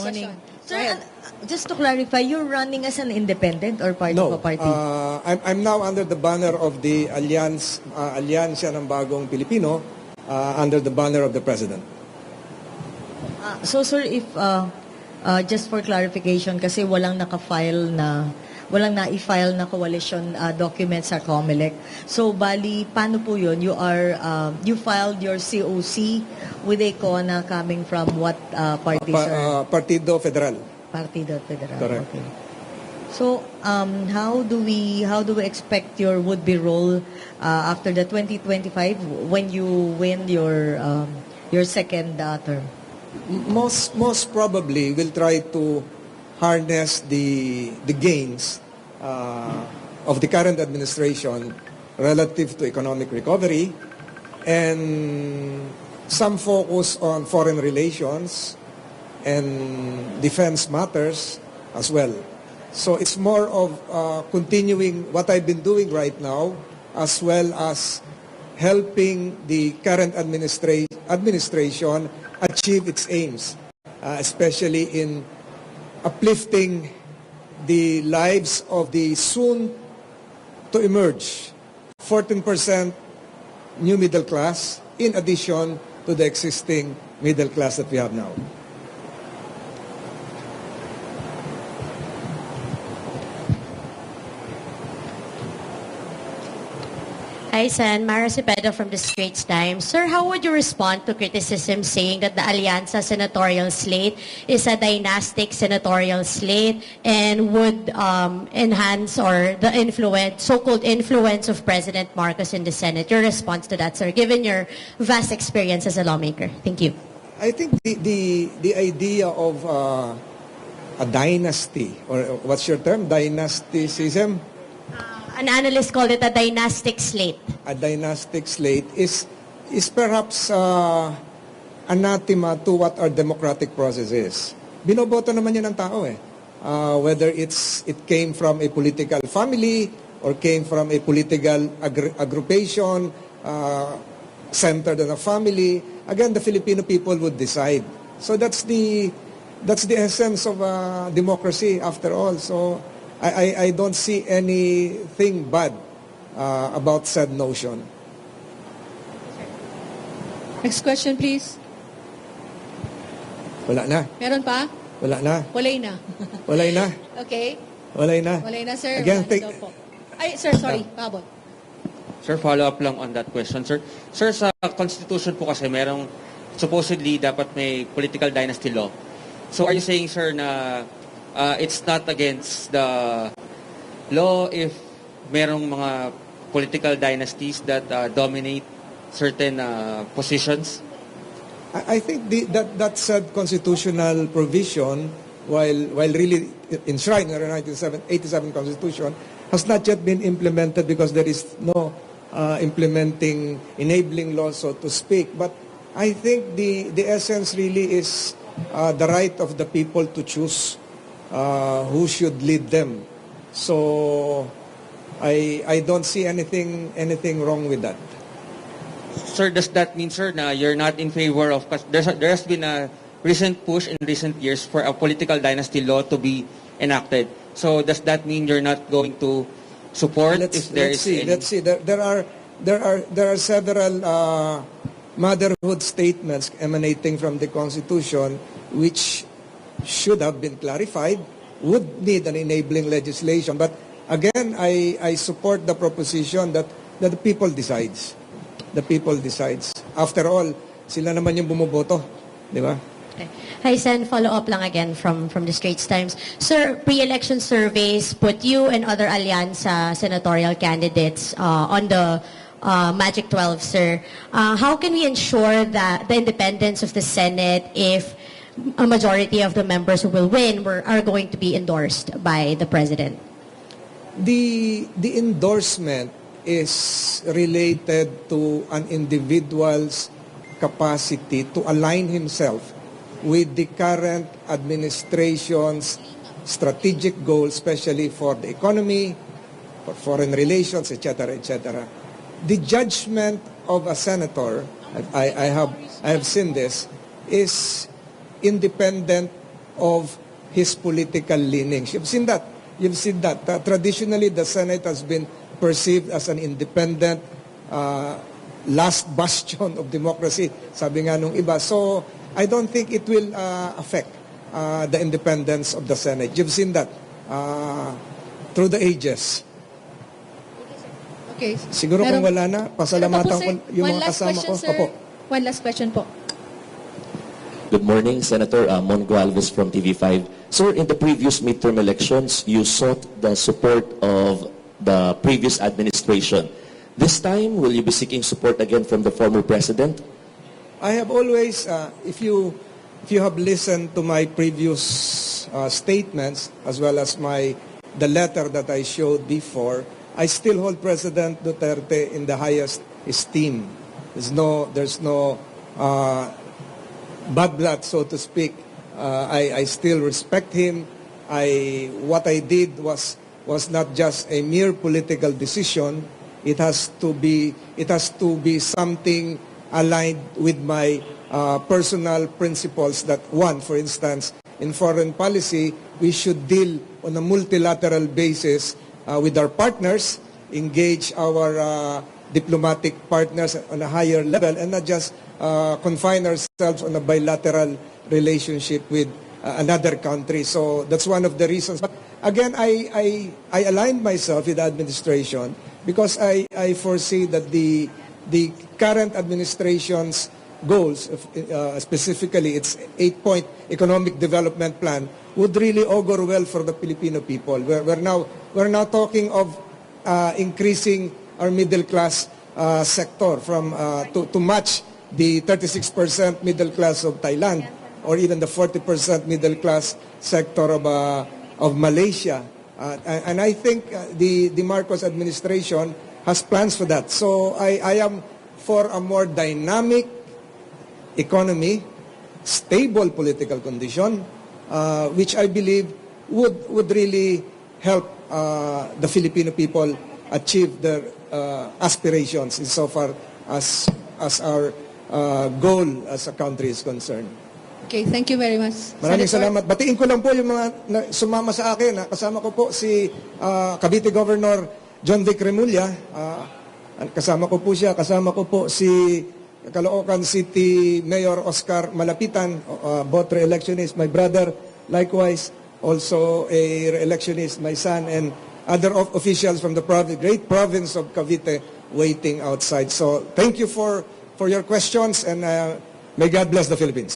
morning. session. Sir, just to clarify, you're running as an independent or part No, of a party? I'm now under the banner of the Alyansa ng Bagong Pilipino, under the banner of the President. So sir, if just for clarification, kasi walang na-file na coalition documents sa COMELEC. So bali, paano po yun? You filed your COC with a CONA coming from what party, sir? Partido Federal. Partido Federal. Correct. Okay. So how do we expect your would-be role after the 2025 when you win your second term? Most probably we'll try to harness the gains of the current administration relative to economic recovery and some focus on foreign relations and defense matters as well. So it's more of continuing what I've been doing right now, as well as helping the current administration achieve its aims, especially in uplifting the lives of the soon to emerge 14% new middle class, in addition to the existing middle class that we have now. Hi, Sen. Mara Cepeda from the Straits Times. Sir, how would you respond to criticism saying that the Alianza senatorial slate is a dynastic senatorial slate and would enhance or the so-called influence of President Marcos in the Senate? Your response to that, sir, given your vast experience as a lawmaker. Thank you. I think the idea of a dynasty, or what's your term, dynasticism? An analyst called it a dynastic slate. A dynastic slate is perhaps anathema to what our democratic process is. Binoboto naman yan ng tao eh. Whether it came from a political family or came from a political aggregation centered on a family, again, the Filipino people would decide. So that's the essence of democracy after all. So I don't see anything bad about said notion. Next question, please. Wala na. Meron pa? Wala na. Walay na. Walay na. Okay. Walay na. Walay na, sir. Again, Wala na daw po. Ay, sir, sorry. Pabot. Sir, follow up lang on that question, sir. Sir, sa Constitution po kasi merong supposedly dapat may political dynasty law. So are you saying, sir, na it's not against the law if merong mga political dynasties that dominate certain positions? I think that said constitutional provision, while really enshrined in the 1987 Constitution, has not yet been implemented because there is no enabling law, so to speak. But I think the essence really is the right of the people to choose who should lead them. So I don't see anything wrong with that. Sir, does that mean, sir, na you're not in favor of, there has been a recent push in recent years for a political dynasty law to be enacted. So does that mean you're not going to support if there is any? Let's see. There are several motherhood statements emanating from the Constitution which should have been clarified, would need an enabling legislation. But again, I support the proposition that the people decides. The people decides. After all, sila naman yung bumuboto. Di ba? Okay. Hi, Sen. Follow up lang again from the Straits Times. Sir, pre-election surveys put you and other Alianza senatorial candidates on the Magic 12, sir. How can we ensure that the independence of the Senate if a majority of the members who will win are going to be endorsed by the President? The endorsement is related to an individual's capacity to align himself with the current administration's strategic goals, especially for the economy, for foreign relations, etc., etc. The judgment of a senator, I have seen this, is independent of his political leanings. You've seen that. You've seen that. Traditionally, the Senate has been perceived as an independent, last bastion of democracy, sabi nga nung iba. So, I don't think it will affect the independence of the Senate. You've seen that through the ages. Okay. Siguro kung wala na, pasalamatan ko yung One mga last kasama question, ko. sir. Opo. One last question po. Good morning, Senator Mon Gualvez from TV5. Sir, in the previous midterm elections, you sought the support of the previous administration. This time, will you be seeking support again from the former president? I have always, if you have listened to my previous statements, as well as the letter that I showed before, I still hold President Duterte in the highest esteem. There's no bad blood, so to speak. I still respect him. What I did was not just a mere political decision. It has to be something aligned with my personal principles. That one, for instance, in foreign policy, we should deal on a multilateral basis with our partners, engage our diplomatic partners on a higher level, and not just confine ourselves on a bilateral relationship with another country. So that's one of the reasons. But again, I aligned myself with the administration because I foresee that the current administration's goals, specifically its 8-point economic development plan, would really augur well for the Filipino people. We're now talking of increasing our middle class sector from to match the 36% middle class of Thailand, or even the 40% middle class sector of Malaysia. And I think the Marcos administration has plans for that. So I am for a more dynamic economy, stable political condition, which I believe would really help the Filipino people achieve their aspirations insofar as our goal as a country is concerned. Okay, thank you very much. Maraming Senator. salamat. Batiin ko lang po yung mga sumama sa akin. Kasama ko po si Cavite Governor John Vic Remulla. Kasama ko po siya. Kasama ko po si Caloocan City Mayor Oscar Malapitan, both re-electionist. My brother, likewise, also a re-electionist. My son and other officials from the great province of Cavite waiting outside. So thank you for your questions, and may God bless the Philippines.